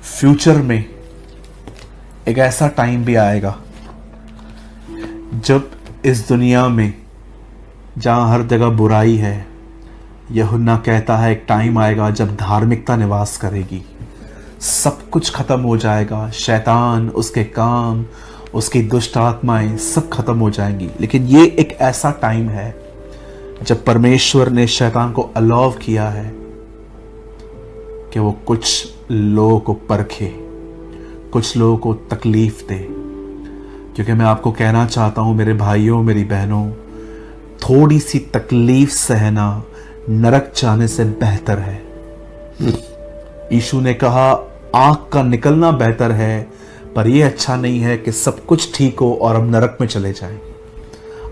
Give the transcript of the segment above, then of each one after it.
Future में एक ऐसा टाइम भी आएगा जब इस दुनिया में जहां हर जगह बुराई है, यूहन्ना कहता है एक टाइम आएगा जब धार्मिकता निवास करेगी। सब कुछ खत्म हो जाएगा, शैतान, उसके काम, उसकी दुष्ट आत्माएं सब खत्म हो जाएंगी। लेकिन ये एक ऐसा टाइम है जब परमेश्वर ने शैतान को अलाउ किया है कि वो कुछ लोगों को परखे, कुछ लोगों को तकलीफ दे। क्योंकि मैं आपको कहना चाहता हूं मेरे भाइयों, मेरी बहनों, थोड़ी सी तकलीफ सहना नरक जाने से बेहतर है। यीशु ने कहा आंख का निकलना बेहतर है, पर यह अच्छा नहीं है कि सब कुछ ठीक हो और हम नरक में चले जाएं।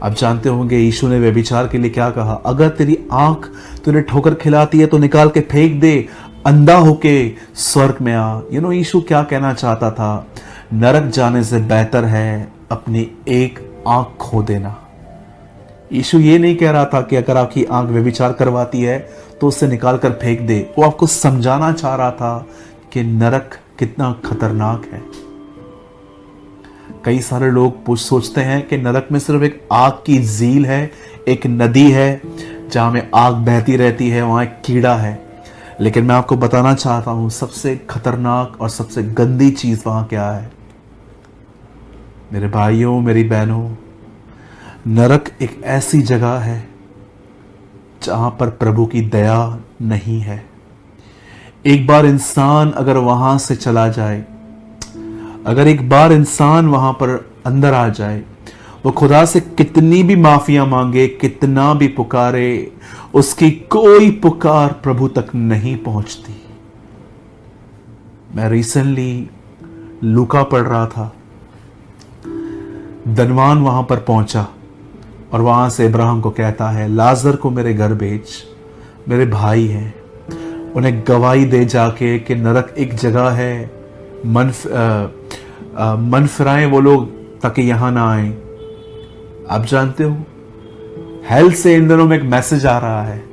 आप जानते होंगे यीशु ने व्यभिचार के लिए क्या कहा, अगर तेरी आंख तुझे ठोकर खिलाती है तो निकाल के फेंक दे, अंधा होके स्वर्ग में आ। यीशु क्या कहना चाहता था, नरक जाने से बेहतर है अपनी एक आंख खो देना। यीशु ये नहीं कह रहा था कि अगर आपकी आंख व्यभिचार करवाती है तो उसे निकाल कर फेंक दे। वो आपको समझाना चाह रहा था कि नरक कितना खतरनाक है। कई सारे लोग सोचते हैं कि नरक में सिर्फ एक आग की झील है, एक नदी है जहां में आग बहती रहती है, वहां एक कीड़ा है। लेकिन मैं आपको बताना चाहता हूं सबसे खतरनाक और सबसे गंदी चीज वहां क्या है। मेरे भाइयों, मेरी बहनों, नरक एक ऐसी जगह है जहां पर प्रभु की दया नहीं है। एक बार इंसान अगर वहां से चला जाए, अगर एक बार इंसान वहां पर अंदर आ जाए, वो खुदा से कितनी भी माफियां मांगे, कितना भी पुकारे, उसकी कोई पुकार प्रभु तक नहीं पहुंचती। मैं रिसेंटली लूका पढ़ रहा था। धनवान वहां पर पहुंचा और वहां से इब्राहिम को कहता है लाजर को मेरे घर भेज, मेरे भाई हैं। उन्हें गवाही दे जाके कि नरक एक जगह है, मन फिराएं वो लोग ताकि यहां ना आए। आप जानते हो हेल से इन दिनों में एक मैसेज आ रहा है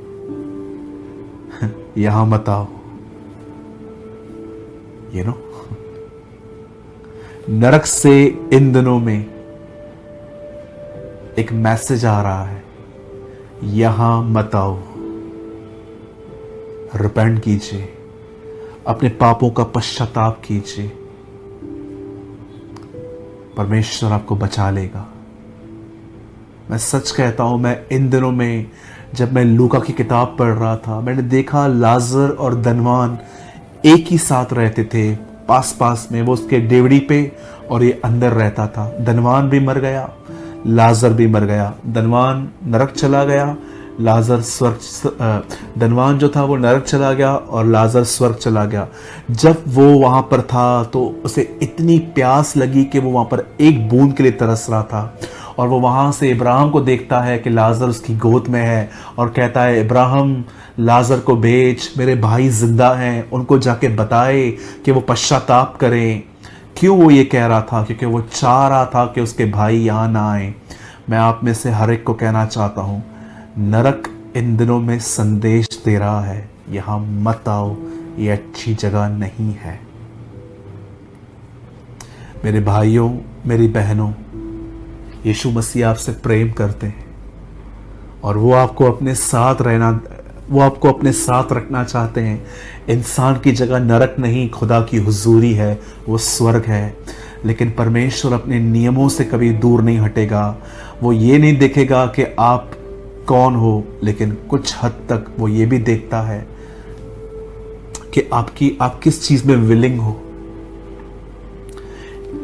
यहां मत आओ। नरक से इन दिनों में एक मैसेज आ रहा है, यहां मत आओ। रिपेंट कीजिए, अपने पापों का पश्चाताप कीजिए, परमेश्वर आपको बचा लेगा। मैं सच कहता हूं, मैं इन दिनों में जब मैं लूका की किताब पढ़ रहा था, मैंने देखा लाजर और धनवान एक ही साथ रहते थे, पास पास में। वो उसके डेवड़ी पे और ये अंदर रहता था। धनवान भी मर गया, लाजर भी मर गया। धनवान नरक चला गया, लाजर स्वर्ग, धनवान जो था वो नरक चला गया और लाजर स्वर्ग चला गया। जब वो वहां पर था तो उसे इतनी प्यास लगी कि वो वहां पर एक बूंद के लिए तरस रहा था। और वो वहां से इब्राहिम को देखता है कि लाजर उसकी गोद में है और कहता है इब्राहिम लाजर को भेज, मेरे भाई जिंदा हैं, उनको जाके बताए कि वो पश्चाताप करें। क्यों वो ये कह रहा था? क्योंकि वो चाह रहा था कि उसके भाई यहाँ ना आए। मैं आप में से हर एक को कहना चाहता हूँ, नरक इन दिनों में संदेश दे रहा है, यहाँ मत आओ, ये अच्छी जगह नहीं है। मेरे भाइयों, मेरी बहनों, यीशु मसीह आपसे प्रेम करते हैं और वो आपको अपने साथ रखना चाहते हैं। इंसान की जगह नरक नहीं, खुदा की हुजूरी है, वो स्वर्ग है। लेकिन परमेश्वर अपने नियमों से कभी दूर नहीं हटेगा। वो ये नहीं देखेगा कि आप कौन हो, लेकिन कुछ हद तक वो ये भी देखता है कि आप किस चीज में विलिंग हो।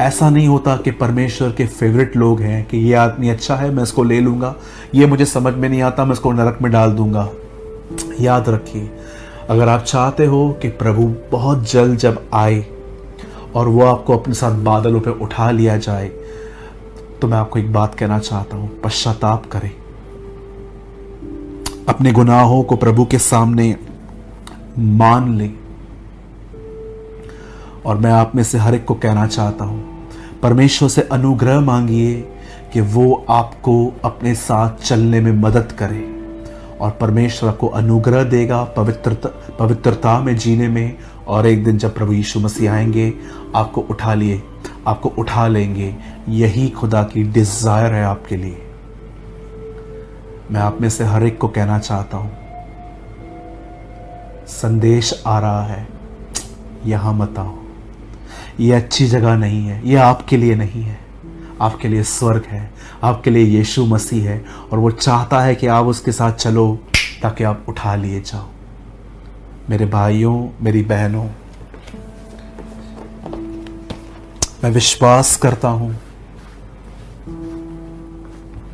ऐसा नहीं होता कि परमेश्वर के फेवरेट लोग हैं कि ये आदमी अच्छा है, मैं इसको ले लूंगा, ये मुझे समझ में नहीं आता, मैं इसको नरक में डाल दूंगा। याद रखिए, अगर आप चाहते हो कि प्रभु बहुत जल्द जब आए और वो आपको अपने साथ बादलों पे उठा लिया जाए, तो मैं आपको एक बात कहना चाहता हूं, पश्चाताप करें, अपने गुनाहों को प्रभु के सामने मान लें। और मैं आप में से हर एक को कहना चाहता हूं, परमेश्वर से अनुग्रह मांगिए कि वो आपको अपने साथ चलने में मदद करे और परमेश्वर आपको अनुग्रह देगा पवित्रता में जीने में। और एक दिन जब प्रभु यीशु मसीह आएंगे आपको उठा लेंगे। यही खुदा की डिजायर है आपके लिए। मैं आप में से हर एक को कहना चाहता हूं, संदेश आ रहा है, यहां मत आओ। ये अच्छी जगह नहीं है, ये आपके लिए नहीं है। आपके लिए स्वर्ग है, आपके लिए यीशु मसीह है, और वो चाहता है कि आप उसके साथ चलो ताकि आप उठा लिए जाओ। मेरे भाइयों, मेरी बहनों, मैं विश्वास करता हूं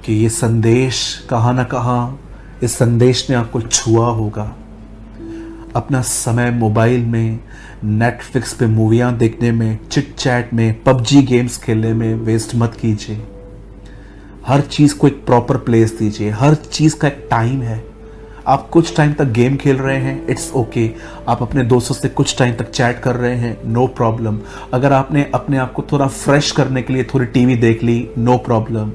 कि ये संदेश कहाँ ना कहाँ, इस संदेश ने आपको छुआ होगा। अपना समय मोबाइल में, नेटफ्लिक्स पे मूवियाँ देखने में, चिट चैट में, पबजी गेम्स खेलने में वेस्ट मत कीजिए। हर चीज़ को एक प्रॉपर प्लेस दीजिए। हर चीज़ का एक टाइम है। आप कुछ टाइम तक गेम खेल रहे हैं, इट्स ओके। आप अपने दोस्तों से कुछ टाइम तक चैट कर रहे हैं, नो प्रॉब्लम। अगर आपने अपने आप को थोड़ा फ्रेश करने के लिए थोड़ी टीवी देख ली, नो प्रॉब्लम।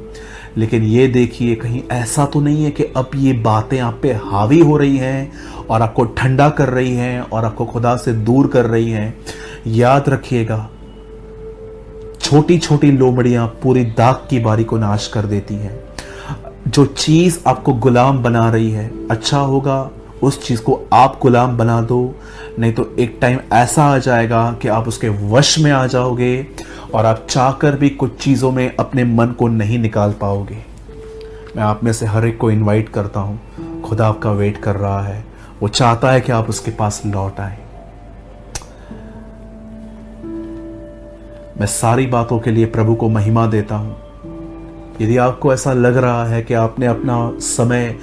लेकिन ये देखिए, कहीं ऐसा तो नहीं है कि अब ये बातें आप पे हावी हो रही हैं और आपको ठंडा कर रही हैं और आपको खुदा से दूर कर रही हैं। याद रखिएगा, छोटी छोटी लोमड़ियां पूरी दाग की बारी को नाश कर देती हैं। जो चीज आपको गुलाम बना रही है, अच्छा होगा उस चीज को आप गुलाम बना दो, नहीं तो एक टाइम ऐसा आ जाएगा कि आप उसके वश में आ जाओगे और आप चाहकर भी कुछ चीज़ों में अपने मन को नहीं निकाल पाओगे। मैं आप में से हर एक को इनवाइट करता हूँ, खुदा आपका वेट कर रहा है। वो चाहता है कि आप उसके पास लौट आए। मैं सारी बातों के लिए प्रभु को महिमा देता हूँ। यदि आपको ऐसा लग रहा है कि आपने अपना समय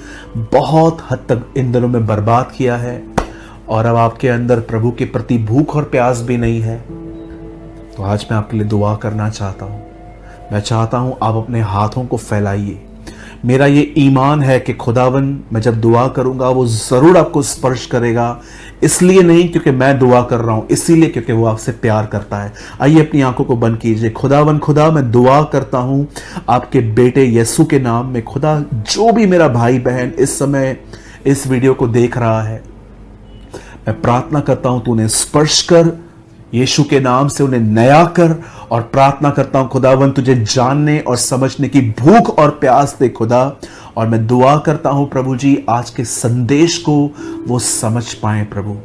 बहुत हद तक इन दिनों में बर्बाद किया है और अब आपके अंदर प्रभु के प्रति भूख और प्यास भी नहीं है, तो आज मैं आपके लिए दुआ करना चाहता हूँ। मैं चाहता हूँ आप अपने हाथों को फैलाइए। मेरा ये ईमान है कि खुदावन, मैं जब दुआ करूँगा वो ज़रूर आपको स्पर्श करेगा। इसलिए नहीं क्योंकि मैं दुआ कर रहा हूँ, इसीलिए क्योंकि वो आपसे प्यार करता है। आइए अपनी आंखों को बंद कीजिए। खुदावन, खुदा मैं दुआ करता हूँ आपके बेटे यीशु के नाम में। खुदा, जो भी मेरा भाई बहन इस समय इस वीडियो को देख रहा है, मैं प्रार्थना करता हूँ तू उन्हें स्पर्श कर, यीशु के नाम से उन्हें नया कर। और प्रार्थना करता हूं खुदावन, तुझे जानने और समझने की भूख और प्यास दे खुदा। और मैं दुआ करता हूं प्रभु जी, आज के संदेश को वो समझ पाए प्रभु।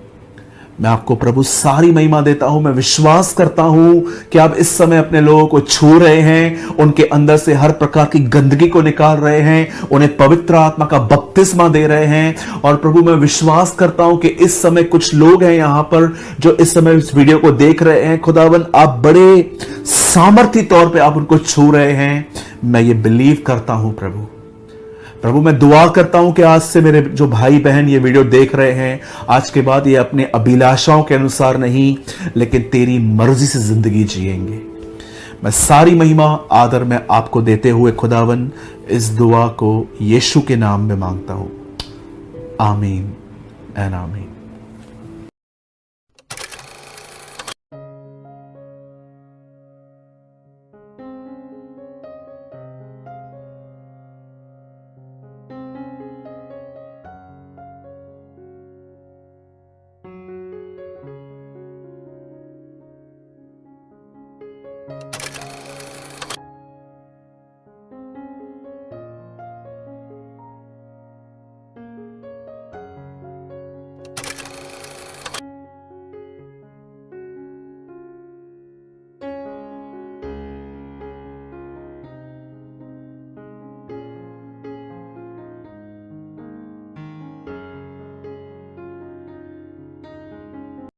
मैं आपको प्रभु सारी महिमा देता हूं। मैं विश्वास करता हूं कि आप इस समय अपने लोगों को छू रहे हैं, उनके अंदर से हर प्रकार की गंदगी को निकाल रहे हैं, उन्हें पवित्र आत्मा का बपतिस्मा दे रहे हैं। और प्रभु मैं विश्वास करता हूं कि इस समय कुछ लोग हैं यहां पर जो इस समय इस वीडियो को देख रहे हैं। खुदावन, आप बड़े सामर्थी तौर पे आप उनको छू रहे हैं। मैं ये बिलीव करता हूं प्रभु। प्रभु मैं दुआ करता हूं कि आज से मेरे जो भाई बहन ये वीडियो देख रहे हैं, आज के बाद ये अपने अभिलाषाओं के अनुसार नहीं लेकिन तेरी मर्जी से जिंदगी जिएंगे। मैं सारी महिमा आदर में आपको देते हुए खुदावन इस दुआ को यीशु के नाम में मांगता हूं। आमीन एंड आमीन।